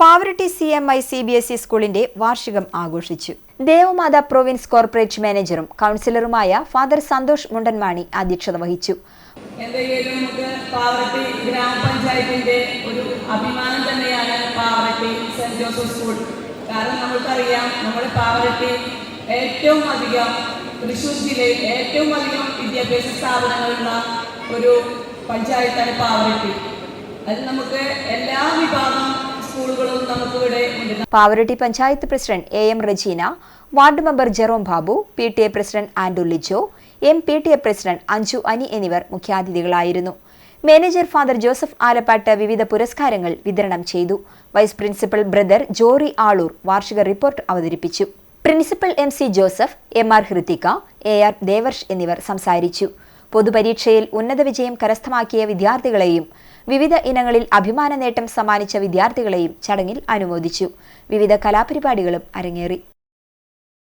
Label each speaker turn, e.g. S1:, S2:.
S1: Pavaratti CMI CBSE സ്കൂളിന്റെ വാർഷികം ആഘോഷിച്ചു. ദേവമാത പ്രൊവിൻസ് കോർപ്പറേറ്റ് മാനേജറും കൗൺസിലറുമായ ഫാദർ സന്തോഷ് മുണ്ടൻമാണി അധ്യക്ഷത വഹിച്ചു.
S2: പാവറട്ടി ഗ്രാമപഞ്ചായത്തിന്റെ ഒരു അഭിമാനം തന്നെയാണ് പാവറട്ടി സെന്റ് ജോസഫ് സ്കൂൾ. കാരണം നമുക്കറിയാം, നമ്മുടെ പാവറട്ടി ഏറ്റവും അധികം തൃശ്ശൂർ ജില്ലയിൽ ഏറ്റവും അധികം വിദ്യാഭ്യാസ സ്ഥാപനങ്ങളുള്ള ഒരു പഞ്ചായത്താണ് പാവറട്ടി. അത് നമുക്ക് എല്ലാ വിഭാഗം സ്കൂളുകളും നമുക്കിവിടെ ഉണ്ട്.
S1: Pavaratty panchayat president AM Regina, ward member Jerome Babu, PTA president Andrew Lijo, MPTA president Anju Ani എന്നിവർ മുഖ്യാതിഥികളായിരുന്നു. മാനേജർ ഫാദർ ജോസഫ് ആലപ്പാട്ട് വിവിധ പുരസ്കാരങ്ങൾ വിതരണം ചെയ്തു. Vice principal brother Jori Aloor വാർഷിക റിപ്പോർട്ട് അവതരിപ്പിച്ചു. Principal MC Joseph, MR Hrithika, AR Devarsh എന്നിവർ സംസാരിച്ചു. പൊതുപരീക്ഷയിൽ ഉന്നത വിജയം കരസ്ഥമാക്കിയ വിദ്യാർത്ഥികളെയും വിവിധ ഇനങ്ങളിൽ അഭിമാന നേട്ടം സമ്മാനിച്ച വിദ്യാർത്ഥികളെയും ചടങ്ങിൽ അനുമോദിച്ചു. വിവിധ കലാപരിപാടികളും അരങ്ങേറി.